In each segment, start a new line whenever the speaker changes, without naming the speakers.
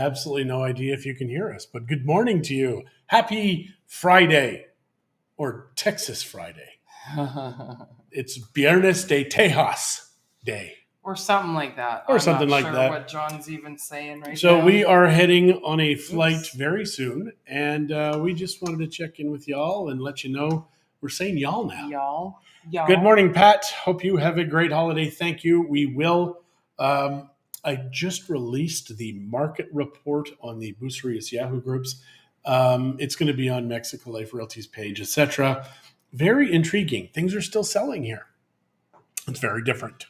absolutely no idea if you can hear us, but good morning to you. Happy Friday, or Texas Friday. It's Viernes de Tejas Day.
Or something like that.
Or
I'm
something
not
like
sure
that.
what John's even saying right now.
So we are heading on a flight very soon, and we just wanted to check in with y'all and let you know we're saying y'all now.
Y'all.
Good morning, Pat. Hope you have a great holiday. Thank you. We will. I just released the market report on the Bucerius Yahoo groups. It's going to be on Mexico Life Realty's page, etc. Very intriguing. Things are still selling here. It's very different.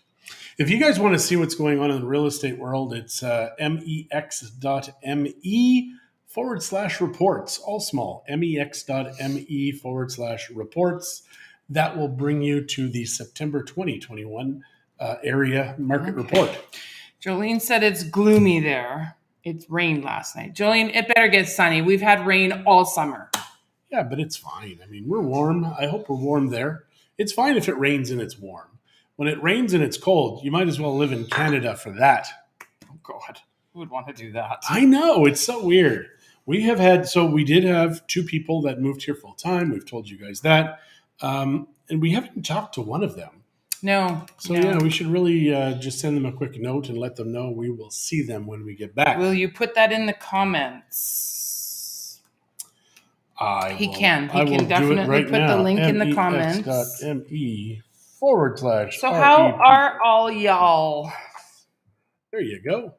If you guys want to see what's going on in the real estate world, it's mex.me/reports, all small, mex.me/reports. That will bring you to the September 2021 area market report.
Jolene said it's gloomy there. It rained last night. Jolene, it better get sunny. We've had rain all summer.
Yeah, but it's fine. I mean, we're warm. I hope we're warm there. It's fine if it rains and it's warm. When it rains and it's cold, you might as well live in Canada for that.
Oh, God. Who would want to do that?
I know. It's so weird. We did have 2 people that moved here full time. We've told you guys that. And we haven't talked to one of them.
No.
So, yeah, we should really just send them a quick note and let them know we will see them when we get back.
Will you put that in the comments? He can definitely put the link in the comments.
mex.me/.
So how are all y'all?
There you go.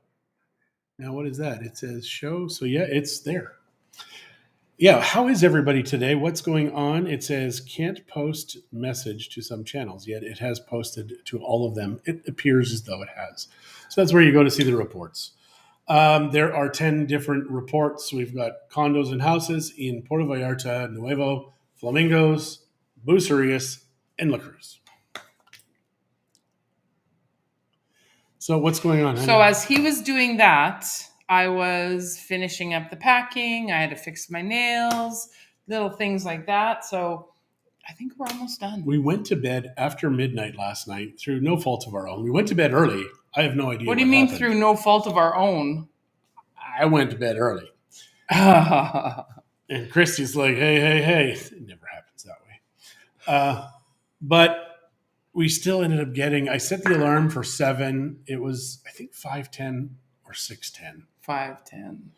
Now, what is that? It says show. So, yeah, it's there. Yeah, how is everybody today? What's going on? It says can't post message to some channels, yet it has posted to all of them. It appears as though it has. So that's where you go to see the reports. There are 10 different reports. We've got condos and houses in Puerto Vallarta, Nuevo, Flamingos, Bucerius, and La Cruz. So what's going on?
So as he was doing that, I was finishing up the packing. I had to fix my nails, little things like that. So I think we're almost done.
We went to bed after midnight last night through no fault of our own. We went to bed early. I have no idea.
What do you mean through no fault of our own?
I went to bed early. And Christie's like, hey. It never happens that way. But we still ended up I set the alarm for 7. It was, I think, 5:10 or 6:10.
5:10.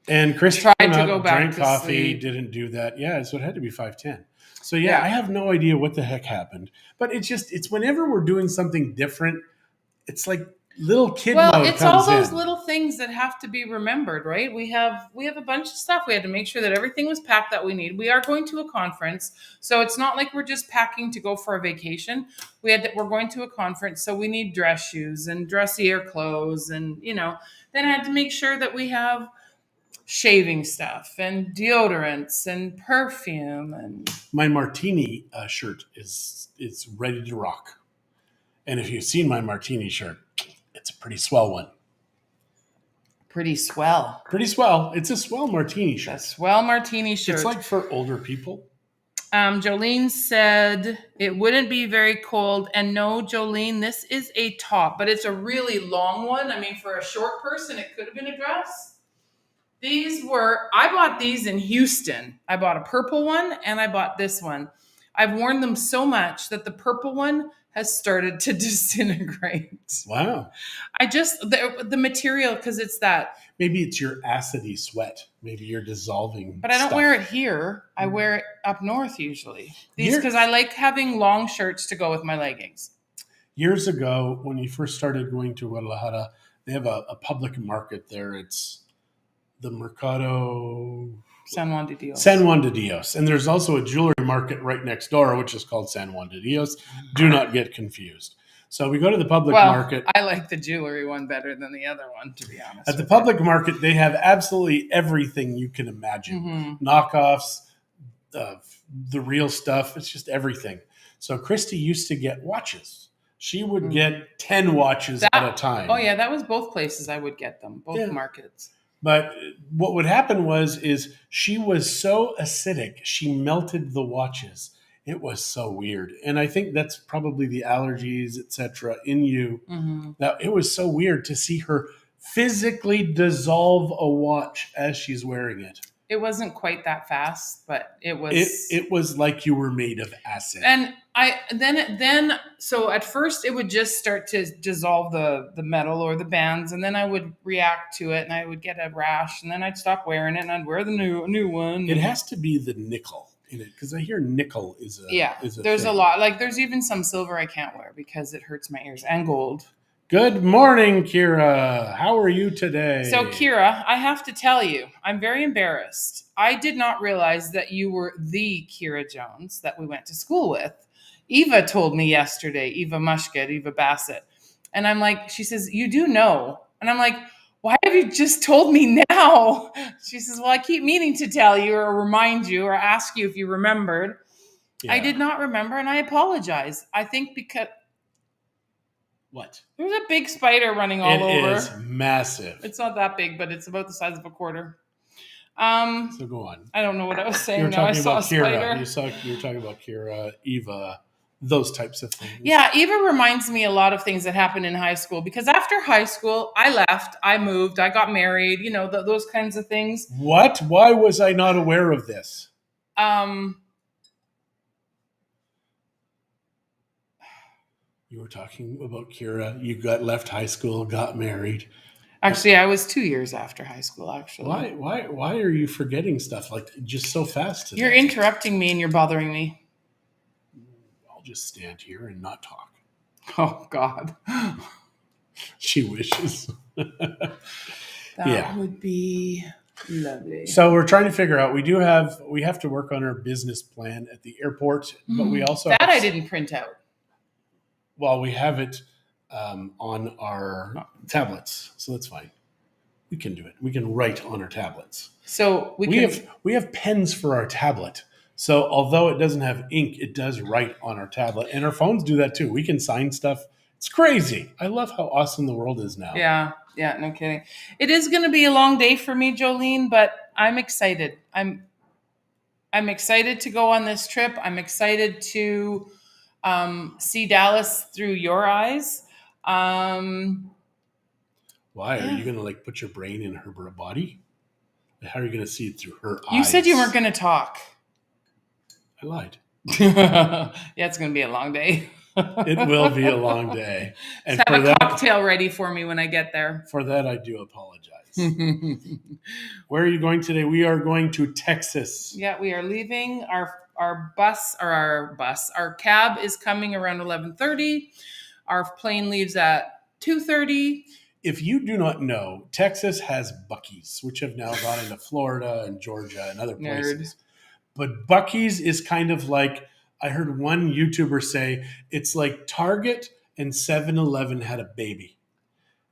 And Christie
tried to go back
drank
to
coffee,
sleep.
Didn't do that. Yeah, so it had to be 5:10. So, yeah, I have no idea what the heck happened. But it's whenever we're doing something different, it's like little kid mode comes in. Well,
it's all those little things that have to be remembered, right? We have a bunch of stuff. We had to make sure that everything was packed that we need. We are going to a conference, so it's not like we're just packing to go for a vacation. We're going to a conference, so we need dress shoes and dressier clothes, and then I had to make sure that we have shaving stuff and deodorants and perfume. And
my martini shirt is ready to rock. And if you've seen my martini shirt, it's a pretty swell one.
Pretty swell.
It's a swell martini shirt.
A swell martini shirt.
It's like for older people.
Jolene said it wouldn't be very cold. And no, Jolene, this is a top, but it's a really long one. I mean, for a short person, it could have been a dress. I bought these in Houston. I bought a purple one and I bought this one. I've worn them so much that the purple one has started to disintegrate.
Wow.
The material, because it's that.
Maybe it's your acidy sweat. Maybe you're dissolving.
But I don't wear it here. I wear it up north usually. Because I like having long shirts to go with my leggings.
Years ago, when you first started going to Guadalajara, they have a public market there. It's the Mercado
San Juan de Dios.
And there's also a jewelry market right next door, which is called San Juan de Dios. Do not get confused. So we go to the public market.
I like the jewelry one better than the other one, to be honest.
At the public market, they have absolutely everything you can imagine. Mm-hmm. Knockoffs, the real stuff. It's just everything. So Christie used to get watches. She would get 10 watches at a time.
Oh, yeah. That was both places I would get them, both markets.
But what would happen is she was so acidic, she melted the watches. It was so weird. And I think that's probably the allergies, etc., in you. Mm-hmm. That it was so weird to see her physically dissolve a watch as she's wearing it.
It wasn't quite that fast, but it
It
was.
it was like you were made of acid.
And I then so at first it would just start to dissolve the metal or the bands, and then I would react to it, and I would get a rash, and then I'd stop wearing it, and I'd wear the new one.
It has to be the nickel in it because I hear nickel is a
There's
thing.
a lot. Like there's even some silver I can't wear because it hurts my ears, and gold.
Good morning, Kira. How are you today?
So, Kira, I have to tell you, I'm very embarrassed. I did not realize that you were the Kira Jones that we went to school with. Eva told me yesterday, Eva Musket, Eva Bassett. And I'm like, she says, you do know. And I'm like, why have you just told me now? She says, well, I keep meaning to tell you or remind you or ask you if you remembered.
Yeah.
I did not remember, and I apologize. I think because
What?
there's a big spider running all over.
It is massive.
It's not that big, but it's about the size of a quarter.
So go on.
I don't know what I was saying.
You were
Now I
talking
saw a
about
spider.
Kira. You were talking about Kira, Eva, those types of things.
Yeah, Eva reminds me a lot of things that happened in high school because after high school, I left, I moved, I got married, those kinds of things.
What? Why was I not aware of this? You were talking about Kira. You got left high school, got married.
Actually, I was 2 years after high school, actually.
Why are you forgetting stuff like just so fast today?
You're interrupting me and you're bothering me.
I'll just stand here and not talk.
Oh, God.
She wishes.
That would be lovely.
So we're trying to figure out, we have to work on our business plan at the airport, but we also
that I didn't print out.
Well, we have it on our tablets, so that's fine. We can do it. We can write on our tablets.
So
we have pens for our tablet. So although it doesn't have ink, it does write on our tablet, and our phones do that too. We can sign stuff. It's crazy. I love how awesome the world is now.
Yeah, no kidding. It is going to be a long day for me, Jolene, but I'm excited. I'm excited to go on this trip. I'm excited to see Dallas through your eyes.
Why are you going to put your brain in her body? How are you going to see it through her eyes?
You said you weren't going to talk.
I lied.
Yeah, it's going to be a long day.
It will be a long day.
And have a cocktail ready for me when I get there.
For that, I do apologize. Where are you going today? We are going to Texas.
Yeah, we are leaving. Our cab is coming around 11:30. Our plane leaves at 2:30.
If you do not know, Texas has Buc-ee's, which have now gone into Florida and Georgia and other places. But Buc-ee's is kind of like, I heard one YouTuber say, it's like Target and 7-Eleven had a baby.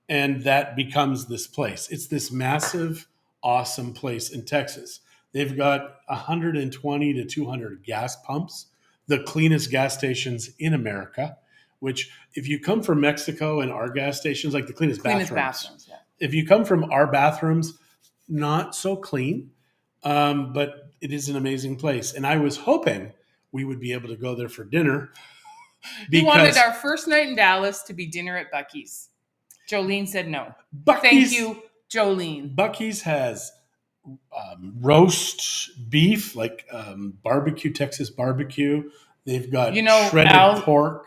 And that becomes this place. It's this massive, awesome place in Texas. They've got 120 to 200 gas pumps, the cleanest gas stations in America, which if you come from Mexico and our gas stations, like the cleanest bathrooms. Yeah. If you come from our bathrooms, not so clean, but it is an amazing place. And I was hoping we would be able to go there for dinner.
We wanted our first night in Dallas to be dinner at Buc-ee's. Jolene said no. Thank you, Jolene.
Buc-ee's has roast beef, barbecue, Texas barbecue. They've got shredded pork.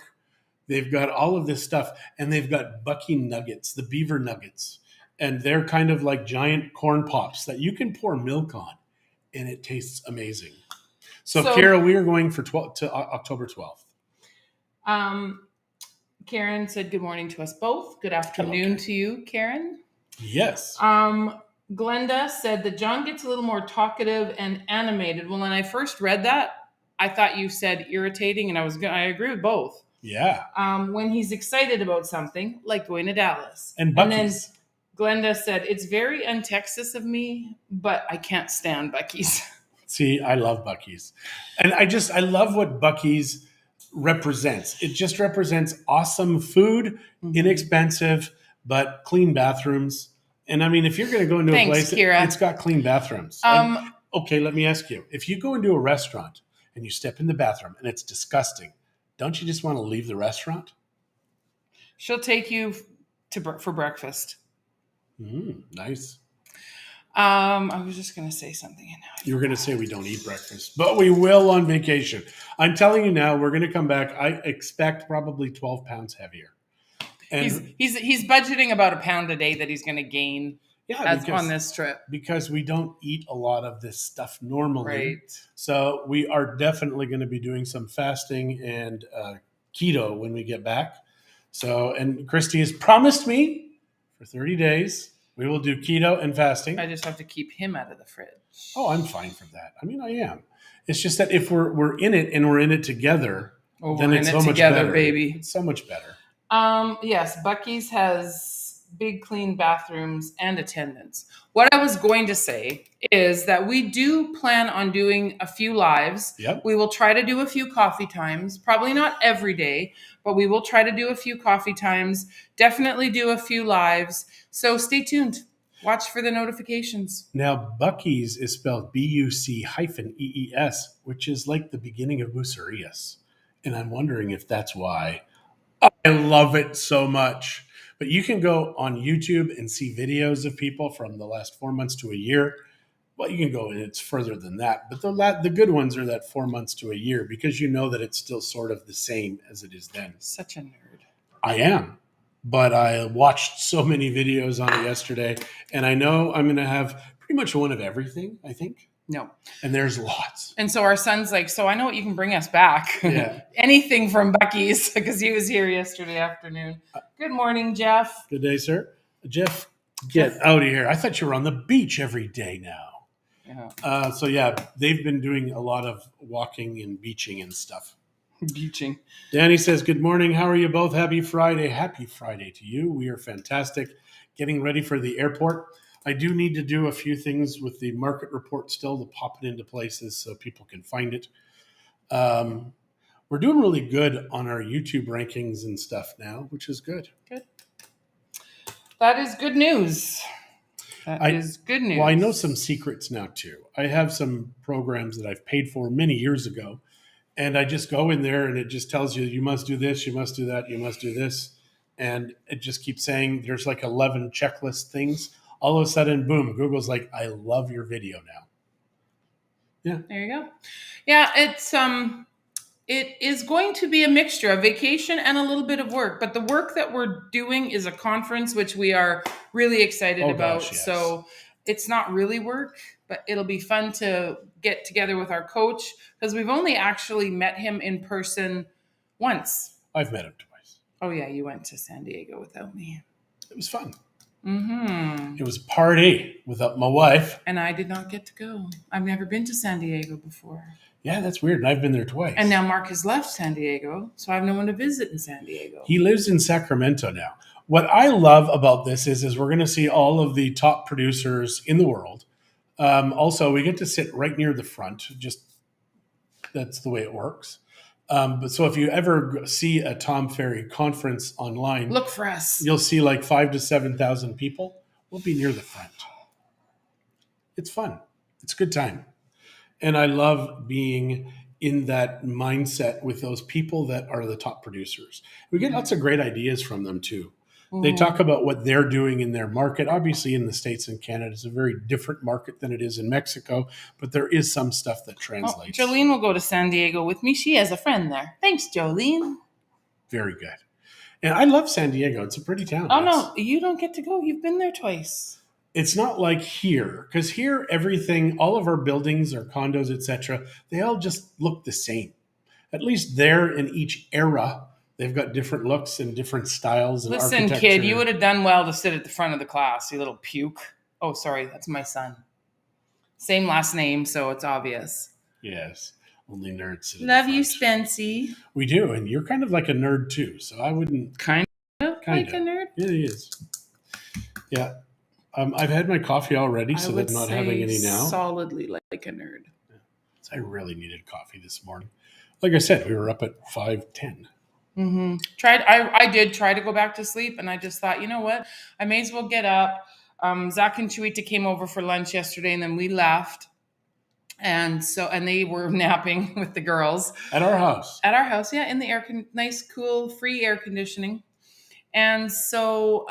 They've got all of this stuff. And they've got Buc-ee nuggets, the beaver nuggets. And they're kind of like giant corn pops that you can pour milk on. And it tastes amazing. So Kara, we are going for October 12th.
Karen said good morning to us both. Good afternoon to you, Karen.
Yes.
Glenda said that John gets a little more talkative and animated. Well, when I first read that, I thought you said irritating, and I agree with both.
Yeah.
When he's excited about something, like going to Dallas.
And Buc-ee's.
And then Glenda said, it's very un-Texas of me, but I can't stand Buc-ee's.
See, I love Buc-ee's. And I love what Buc-ee's represents. It just represents awesome food, inexpensive, but clean bathrooms. And I mean, if you're going to go into a place, it's got clean bathrooms. Okay, let me ask you. If you go into a restaurant and you step in the bathroom and it's disgusting, don't you just want to leave the restaurant?
She'll take you for breakfast.
Nice.
I was just going to say something. And now
You were going to say we don't eat breakfast, but we will on vacation. I'm telling you now, we're going to come back. I expect probably 12 pounds heavier. And
he's budgeting about a pound a day that he's going to gain
yeah,
on this trip.
because we don't eat a lot of this stuff normally.
Right.
So we are definitely going to be doing some fasting and keto when we get back. So, and Christy has promised me for 30 days we will do keto and fasting.
I just have to keep him out of the fridge.
Oh, I'm fine for that. I mean, I am. It's just that if we're in it and we're in it together, then it's so much better,
baby.
It's so much better.
Yes, Buc-ee's has big clean bathrooms and attendance. What I was going to say is that we do plan on doing a few lives.
Yep.
We will try to do a few coffee times, probably not every day, but we will try to do a few coffee times, definitely do a few lives. So stay tuned. Watch for the notifications.
Now, Buc-ee's is spelled BUC-EES, which is like the beginning of Bucerius. And I'm wondering if that's why. I love it so much. But you can go on YouTube and see videos of people from the last 4 months to a year. Well, you can go, and it's further than that. But the good ones are that 4 months to a year because you know that it's still sort of the same as it is then.
Such a nerd.
I am. But I watched so many videos on it yesterday, and I know I'm going to have pretty much one of everything, I think.
No.
And there's lots.
And so our son's like, so I know what you can bring us back.
Yeah.
Anything from Buc-ee's, because he was here yesterday afternoon. Good morning, Jeff.
Good day, sir. Jeff, get out of here. I thought you were on the beach every day now.
Yeah.
So, yeah, they've been doing a lot of walking and beaching and stuff.
Beaching.
Danny says, good morning. How are you both? Happy Friday. Happy Friday to you. We are fantastic. Getting ready for the airport. I do need to do a few things with the market report still to pop it into places so people can find it. We're doing really good on our YouTube rankings and stuff now, which is good.
Good. That is good news. That is good news.
Well, I know some secrets now, too. I have some programs that I've paid for many years ago, and I just go in there and it just tells you, you must do this, you must do that, you must do this. And it just keeps saying there's like 11 checklist things. All of a sudden, boom, Google's like, I love your video now. Yeah.
There you go. Yeah, it is going to be a mixture of vacation and a little bit of work. But the work that we're doing is a conference, which we are really excited about.
Gosh, yes.
So it's not really work, but it'll be fun to get together with our coach because we've only actually met him in person once.
I've met him twice.
Oh, yeah, you went to San Diego without me.
It was fun.
Mm-hmm.
It was a party without my wife.
And I did not get to go. I've never been to San Diego before.
Yeah, that's weird. And I've been there twice.
And now Mark has left San Diego, so I have no one to visit in San Diego.
He lives in Sacramento now. What I love about this is we're going to see all of the top producers in the world. Also, we get to sit right near the front. Just that's the way it works. But so if you ever see a Tom Ferry conference online,
look for us.
You'll see like 5,000 to 7,000 people. We'll be near the front. It's fun. It's a good time. And I love being in that mindset with those people that are the top producers. We get lots of great ideas from them too. They talk about what they're doing in their market. Obviously, in the States and Canada, it's a very different market than it is in Mexico, but there is some stuff that translates.
Oh, Jolene will go to San Diego with me. She has a friend there. Thanks, Jolene.
Very good. And I love San Diego. It's a pretty town.
Oh, no, you don't get to go. You've been there twice.
It's not like here, because here, everything, all of our buildings, our condos, etc., they all just look the same. At least there in each era, they've got different looks and different styles and
architecture. Listen, kid, you would have done well to sit at the front of the class, you little puke. Oh, sorry, that's my son. Same last name, so it's obvious.
Yes, only nerds sit
Love you, Spency.
We do, and you're kind of like a nerd too, so I wouldn't...
Kind of like a nerd?
Yeah, he is. Yeah. I've had my coffee already, so I'm not having any now.
Solidly like a nerd.
Yeah. So I really needed coffee this morning. Like I said, we were up at 5:10.
Mm-hmm. I did try to go back to sleep, and I just thought, you know what? I may as well get up. Zach and Chuita came over for lunch yesterday, and then we left. And they were napping with the girls.
At our house.
At our house, yeah, in the nice, cool, free air conditioning. And so...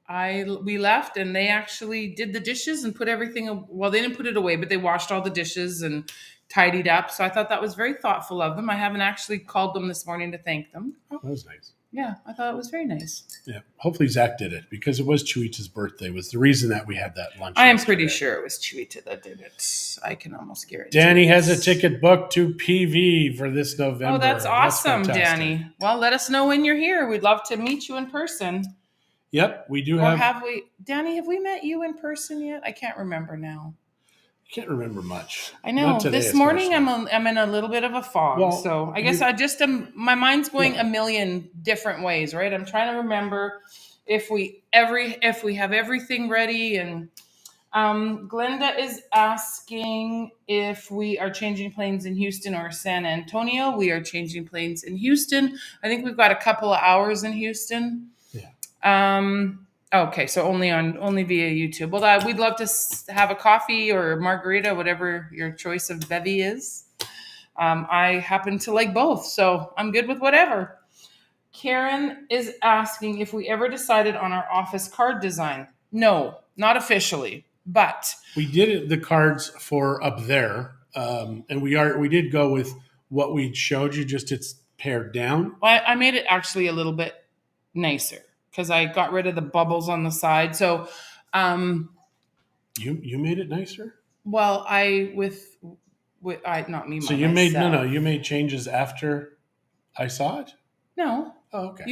we left and they actually did the dishes and put everything. Well, they didn't put it away, but they washed all the dishes and tidied up. So I thought that was very thoughtful of them. I haven't actually called them this morning to thank them.
Oh, that was nice.
Yeah, I thought it was very nice.
Yeah. Hopefully Zach did it because it was Chuita's birthday was the reason that we had that lunch.
I am pretty
yesterday.
sure it was Chuita that did it. I can almost guarantee.
Danny
it.
has a ticket booked to PV for this November.
Oh, that's awesome,
fantastic.
Danny. Well, let us know when you're here. We'd love to meet you in person.
Yep, we do
Or
have.
have we, Danny? Have we met you in person yet? I can't remember now.
I can't remember much.
I know.
Not today,
This morning
especially.
I'm in a little bit of a fog,
Well,
so I guess I just am. My mind's going
Yeah.
a million different ways, right? I'm trying to remember if we have everything ready, and Glenda is asking if we are changing planes in Houston or San Antonio. We are changing planes in Houston. I think we've got a couple of hours in Houston.
Yeah.
Okay, so only via YouTube. Well, we'd love to have a coffee or a margarita, whatever your choice of bevy is. I happen to like both, so I'm good with whatever. Karen is asking if we ever decided on our office card design. No, not officially, but
We did the cards for up there, and we did go with what we showed you. Just it's pared down.
I made it actually a little bit nicer because I got rid of the bubbles on the side. So,
You made it nicer.
well, I not me.
So you
myself.
you made changes after I saw it.
No.
Oh, okay.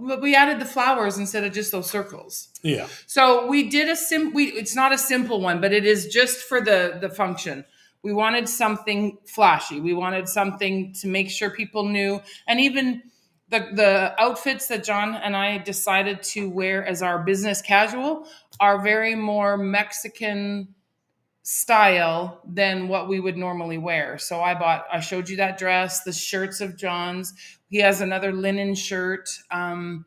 But we added the flowers instead of just those circles.
Yeah.
So we did it's not a simple one, but it is just for the function. We wanted something flashy. We wanted something to make sure people knew, and even the outfits that John and I decided to wear as our business casual are very more Mexican style than what we would normally wear. So I showed you that dress, the shirts of John's. He has another linen shirt. I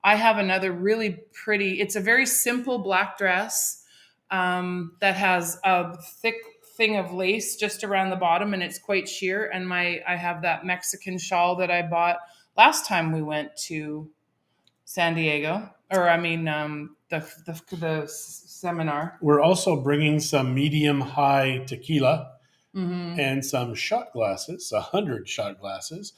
have another really pretty, it's a very simple black dress that has a thick thing of lace just around the bottom and it's quite sheer. And I have that Mexican shawl that I bought last time we went to San Diego, or I mean, the seminar.
We're also bringing some medium high tequila
Mm-hmm.
and some shot glasses, 100 shot glasses,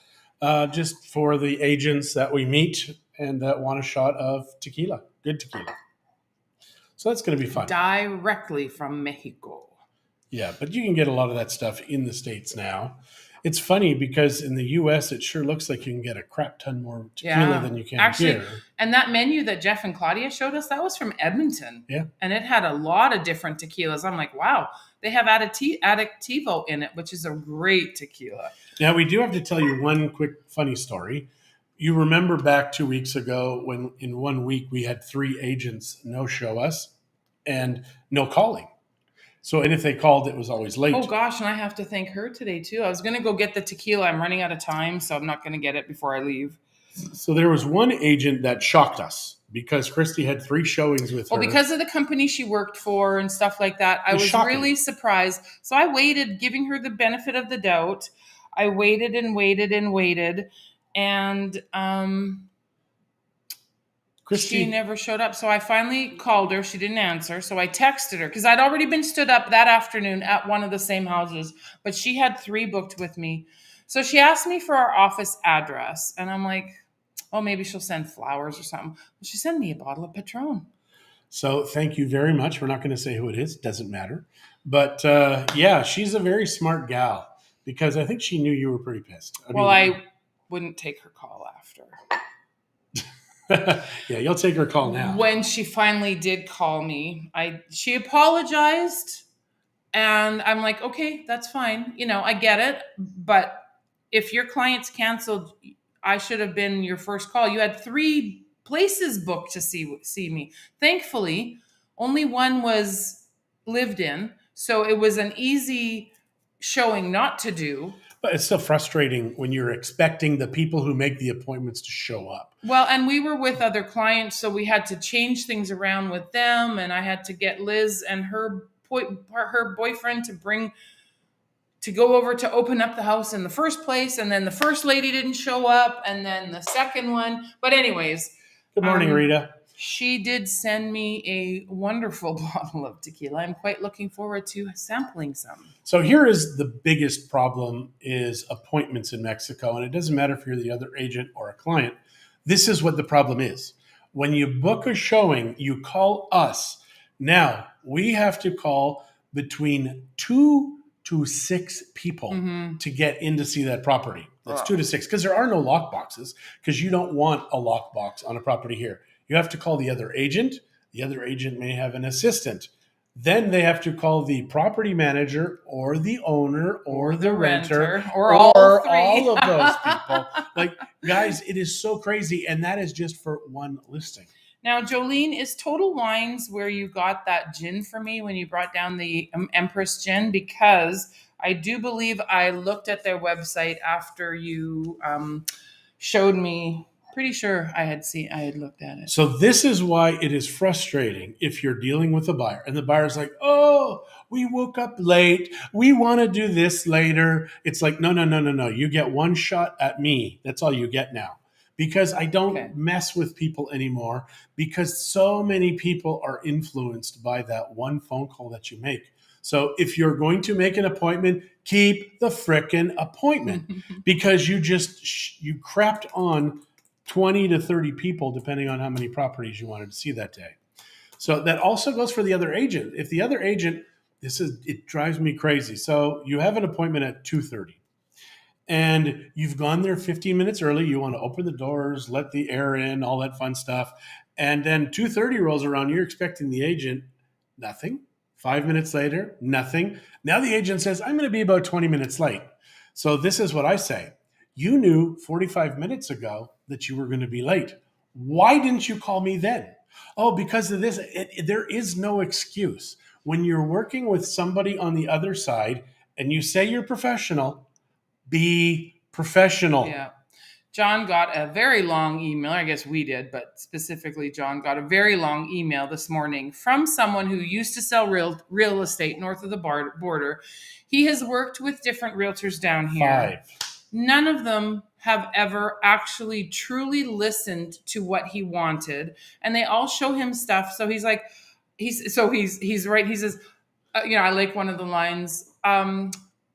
just for the agents that we meet and that want a shot of tequila, good tequila. So that's going to be fun.
Directly from Mexico.
Yeah, but you can get a lot of that stuff in the States now. It's funny because in the U.S., it sure looks like you can get a crap ton more tequila than you can here.
And that menu that Jeff and Claudia showed us, that was from Edmonton.
Yeah.
And it had a lot of different tequilas. I'm like, wow, they have Addictivo in it, which is a great tequila.
Now, we do have to tell you one quick funny story. You remember back 2 weeks ago when in 1 week we had 3 agents no-show us and no calling. So, and if they called, it was always late.
Oh gosh, and I have to thank her today too. I was going to go get the tequila. I'm running out of time, so I'm not going to get it before I leave.
So there was one agent that shocked us because Christie had 3 showings with her.
Well, because of the company she worked for and stuff like that, I was really surprised. So I waited, giving her the benefit of the doubt. I waited and waited and waited, and Christie, she never showed up. So I finally called her. She didn't answer. So I texted her because I'd already been stood up that afternoon at one of the same houses, but she had 3 booked with me. So she asked me for our office address, and I'm like, oh, maybe she'll send flowers or something. Well, she sent me a bottle of Patron.
So thank you very much. We're not going to say who it is. It doesn't matter. But yeah, she's a very smart gal because I think she knew you were pretty pissed.
I wouldn't take her call after.
Yeah, you'll take her call now.
When she finally did call me, she apologized, and I'm like, okay, that's fine. I get it. But if your client's canceled, I should have been your first call. You had 3 places booked to see me. Thankfully, only one was lived in, so it was an easy showing not to do.
But it's still frustrating when you're expecting the people who make the appointments to show up.
Well, and we were with other clients, so we had to change things around with them, and I had to get Liz and her boyfriend to go over to open up the house in the first place, and then the first lady didn't show up, and then the second one. But anyways.
Good morning, Rita.
She did send me a wonderful bottle of tequila. I'm quite looking forward to sampling some.
So here is the biggest problem is appointments in Mexico. And it doesn't matter if you're the other agent or a client. This is what the problem is. When you book a showing, you call us. Now we have to call between 2 to 6 people to get in to see that property. That's
Wow.
2 to 6 because there are no lock boxes because you don't want a lock box on a property here. You have to call the other agent. The other agent may have an assistant. Then they have to call the property manager or the owner or the renter
or all three.
all of those people. Like, guys, it is so crazy. And that is just for one listing.
Now, Jolene, is Total Wines where you got that gin for me when you brought down the Empress gin? Because I do believe I looked at their website after you showed me. Pretty sure I had looked at it.
So this is why it is frustrating if you're dealing with a buyer and the buyer's like, oh, we woke up late. We want to do this later. It's like, no, no, no, no, no. You get one shot at me. That's all you get now. Because I don't mess with people anymore because so many people are influenced by that one phone call that you make. So if you're going to make an appointment, keep the frickin' appointment because you crapped on 20 to 30 people, depending on how many properties you wanted to see that day. So that also goes for the other agent. If the other agent, it drives me crazy. So you have an appointment at 2:30 and you've gone there 15 minutes early. You want to open the doors, let the air in, all that fun stuff. And then 2:30 rolls around. You're expecting the agent, nothing. 5 minutes later, nothing. Now the agent says, I'm going to be about 20 minutes late. So this is what I say. You knew 45 minutes ago that you were going to be late. Why didn't you call me then? Oh, because of this. There is no excuse. When you're working with somebody on the other side and you say you're professional, be professional.
Yeah. John got a very long email. I guess we did, but specifically John got a very long email this morning from someone who used to sell real estate north of the border. He has worked with different realtors down here.
5.
None of them have ever actually truly listened to what he wanted, and they all show him stuff. So he's like, he's right. He says, I like one of the lines,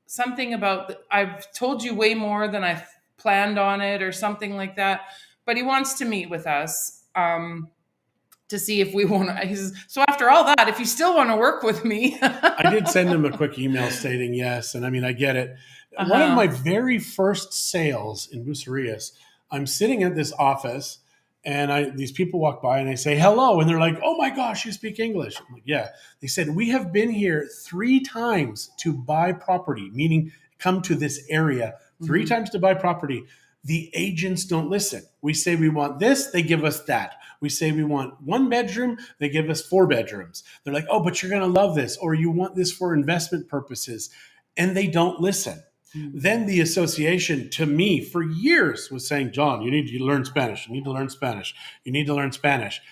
something about I've told you way more than I planned on it, or something like that. But he wants to meet with us to see if we want to. He says, so after all that, if you still want to work with me,
I did send him a quick email stating yes, and I mean I get it. One of my very first sales in Bucerias, I'm sitting at this office and these people walk by and they say hello and they're like, oh my gosh, you speak English. I'm like, yeah. They said, we have been here 3 times to buy property, meaning come to this area 3 times to buy property. The agents don't listen. We say we want this, they give us that. We say we want 1 bedroom, they give us 4 bedrooms. They're like, oh, but you're going to love this, or you want this for investment purposes. And they don't listen. Then the association to me for years was saying, John, you need to learn Spanish. You need to learn Spanish. You need to learn Spanish.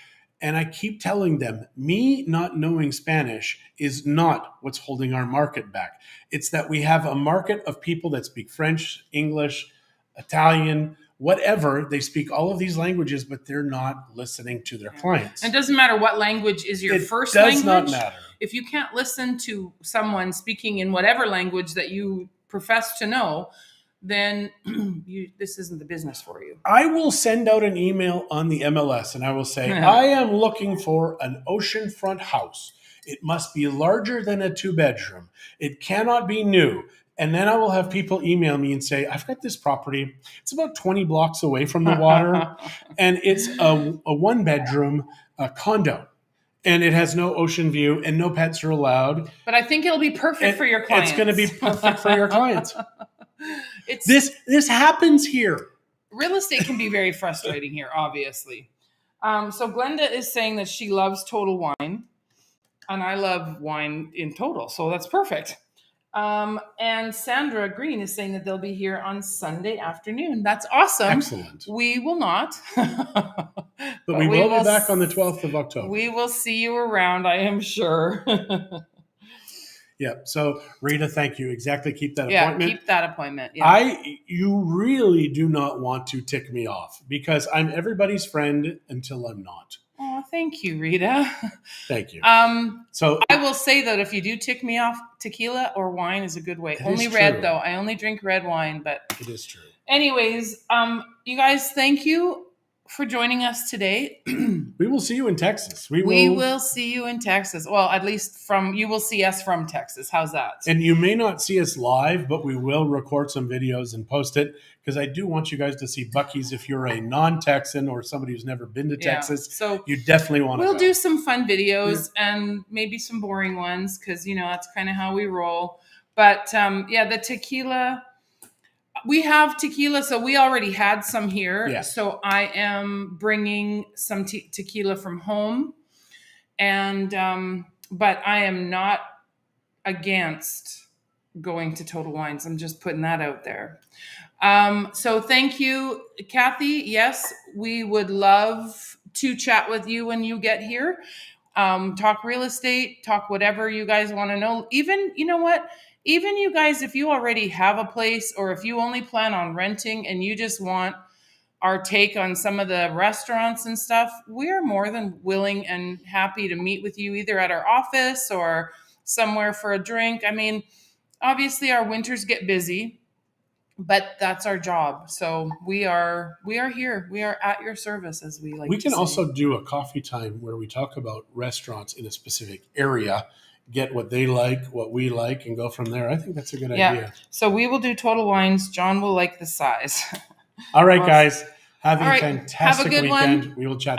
And I keep telling them, me not knowing Spanish is not what's holding our market back. It's that we have a market of people that speak French, English, Italian, whatever. They speak all of these languages, but they're not listening to their clients.
And it doesn't matter what language is your first
language. It does not matter.
If you can't listen to someone speaking in whatever language that you profess to know, then this isn't the business for you.
I will send out an email on the MLS and I will say, I am looking for an oceanfront house. It must be larger than a 2-bedroom. It cannot be new. And then I will have people email me and say, I've got this property. It's about 20 blocks away from the water. And it's a 1-bedroom condo. And it has no ocean view and no pets are allowed.
But I think it'll be perfect for your clients.
It's going to be perfect for your clients. This happens here.
Real estate can be very frustrating here, obviously. So Glenda is saying that she loves Total Wine. And I love wine in total. So that's perfect. And Sandra Green is saying that they'll be here on Sunday afternoon. That's awesome.
Excellent.
We will not.
But we will be back on the 12th of October.
We will see you around, I am sure.
Yeah. So Rita, thank you. Exactly. Keep that appointment.
Yeah, keep that appointment. Yeah.
You really do not want to tick me off because I'm everybody's friend until I'm not.
Oh, thank you, Rita.
Thank you.
Um,
So
I will say that if you do tick me off, tequila or wine is a good way.
It
Only
is
red
true.
though. I only drink red wine, but
it is true.
anyways, you guys, thank you for joining us today.
We will see you in Texas.
We will see you in Texas. Well, at least you will see us from Texas. How's that?
And you may not see us live, but we will record some videos and post it because I do want you guys to see Buc-ee's. If you're a non-Texan or somebody who's never been to Texas,
So
you definitely want to
we'll
go.
do some fun videos and maybe some boring ones because that's kind of how we roll. But the tequila. We have tequila, so we already had some here.
Yeah.
So I am bringing some tequila from home, and but I am not against going to Total Wines. I'm just putting that out there. So thank you, Kathy. Yes, we would love to chat with you when you get here. Talk real estate, talk whatever you guys want to know. Even, you know what? Even you guys, if you already have a place or if you only plan on renting and you just want our take on some of the restaurants and stuff, we are more than willing and happy to meet with you either at our office or somewhere for a drink. I mean, obviously our winters get busy, but that's our job. So we are here. We are at your service, as we like
We
to
can
say.
also do a coffee time where we talk about restaurants in a specific area, get what they like, what we like, and go from there. I think that's a good idea.
So we will do Total Wines. John will like the size.
All right, guys. Have a
All right.
fantastic
Have a good
weekend.
one.
We will chat.